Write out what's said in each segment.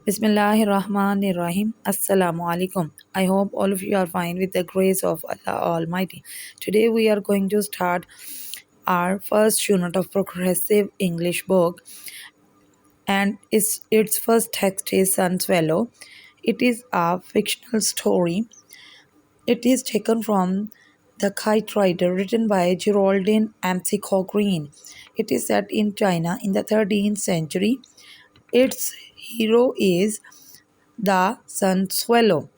Bismillahirrahmanirrahim. Assalamu alaikum. I hope all of you are fine with the grace of Allah Almighty. Today we are going to start our first unit of progressive English book, and its first text is Sunswallow. It is a fictional story. It is taken from The Kite Rider, written by Geraldine McCall Green. It is set in China in the 13th century. Its hero is the sun swallow.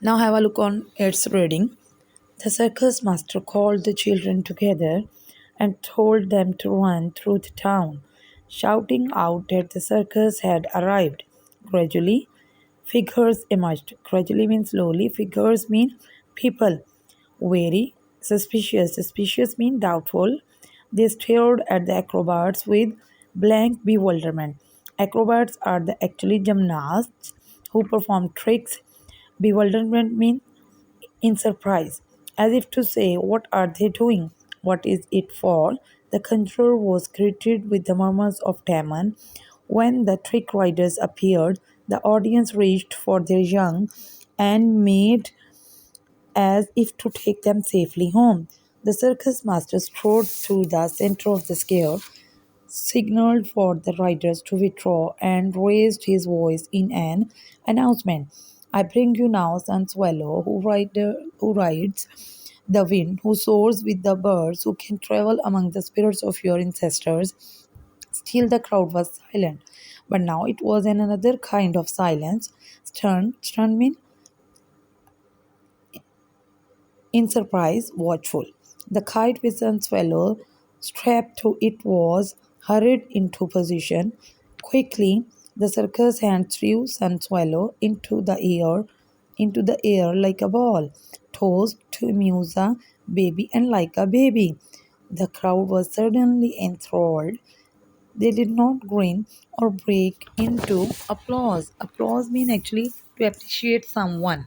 Now have a look on its reading. The circus master called the children together and told them to run through the town, shouting out that the circus had arrived. Gradually, figures emerged. Gradually means slowly. Figures mean people. Very suspicious. Suspicious mean doubtful. They stared at the acrobats with blank bewilderment. Acrobats are the actually gymnasts who perform tricks. Bewilderment means in surprise, as if to say, what are they doing? What is it for? The conjurer was greeted with the murmurs of Damon. When the trick riders appeared, the audience reached for their young and made as if to take them safely home. The circus master strode through the center of the square, signaled for the riders to withdraw, and raised his voice in an announcement. I bring you now Sun Swallow, who rides the wind, who soars with the birds, who can travel among the spirits of your ancestors. Still, the crowd was silent. But now it was another kind of silence. Stern mean in surprise, watchful. The kite with Sun Swallow strapped to it was hurried into position. Quickly, the circus hand threw Sun Swallow into the air like a ball, tossed to amuse a baby and like a baby. The crowd was suddenly enthralled. They did not grin or break into applause. Applause means actually to appreciate someone.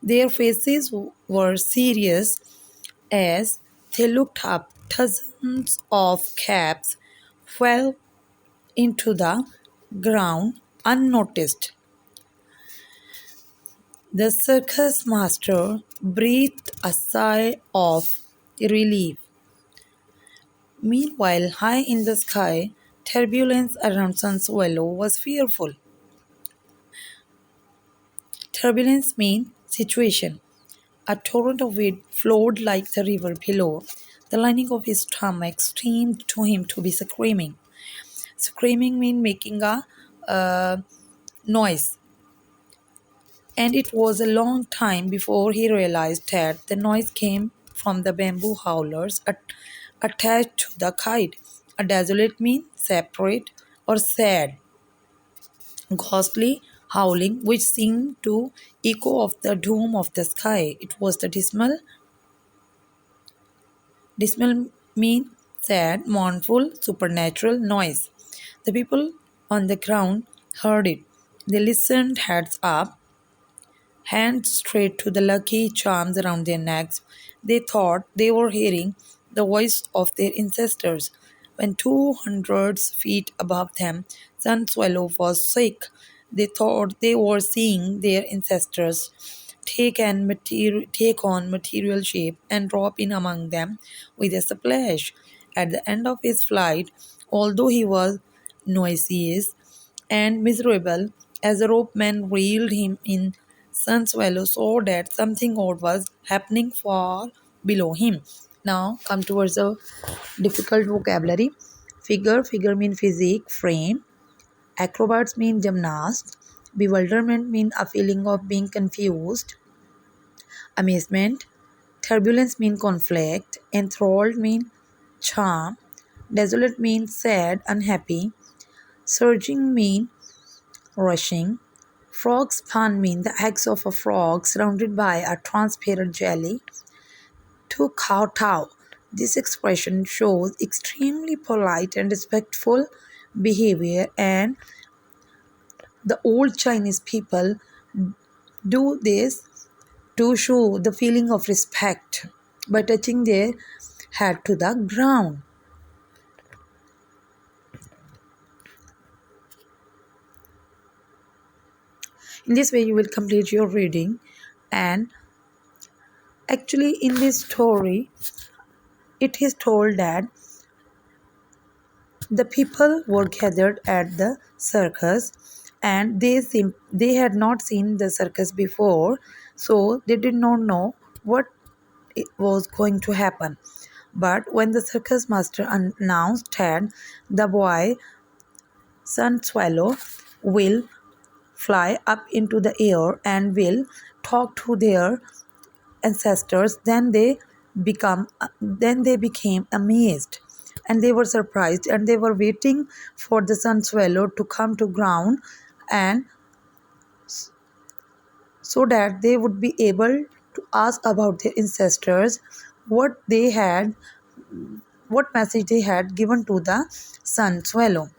Their faces were serious as they looked up. Dozens of caps fell into the ground unnoticed. The circus master breathed a sigh of relief. Meanwhile, high in the sky, turbulence around Sunswallow was fearful. Turbulence means situation. A torrent of wind flowed like the river below. The lining of his stomach seemed to him to be screaming. Screaming means making a noise. And it was a long time before he realized that the noise came from the bamboo howlers attached to the kite. A desolate means separate or sad, ghostly howling which seemed to echo of the doom of the sky. It was the dismal mean sad, mournful, supernatural noise. The people on the ground heard it. They listened heads up, hands straight to the lucky charms around their necks. They thought they were hearing the voice of their ancestors. When 200 feet above them, Sun Swallow was sick. They thought they were seeing their ancestors take on material shape and drop in among them with a splash. At the end of his flight, although he was nauseous and miserable, as the ropeman reeled him in, Sunswallow saw that something odd was happening far below him. Now come towards the difficult vocabulary. Figure mean physique, frame. Acrobats mean gymnast. Bewilderment mean a feeling of being confused. Amazement. Turbulence mean conflict. Enthralled mean charm. Desolate means sad, unhappy. Surging mean rushing. Frog spawn mean the eggs of a frog surrounded by a transparent jelly. To kowtow. This expression shows extremely polite and respectful behavior, and the old Chinese people do this to show the feeling of respect. by touching their head to the ground. In this way, you will complete your reading. And actually, in this story, it is told that the people were gathered at the circus, and they had not seen the circus before, so they did not know what it was going to happen. But when the circus master announced that the boy sun swallow will fly up into the air and will talk to their ancestors, then they became amazed, and they were surprised, and they were waiting for the sun swallow to come to ground, and so that they would be able to ask about their ancestors, what they had what message they had given to the sun swallow.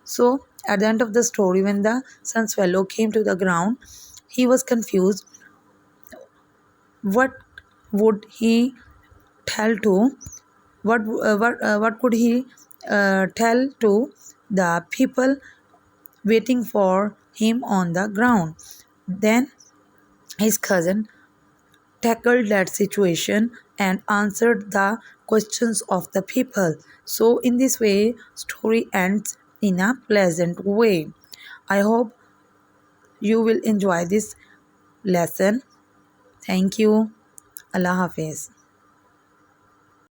So at the end of the story, when the sun swallow came to the ground, he was confused. What would he tell to what could he tell to the people waiting for him on the ground? Then his cousin tackled that situation and answered the questions of the people. So in this way, story ends in a pleasant way. I hope you will enjoy this lesson. Thank you. Allah Hafiz.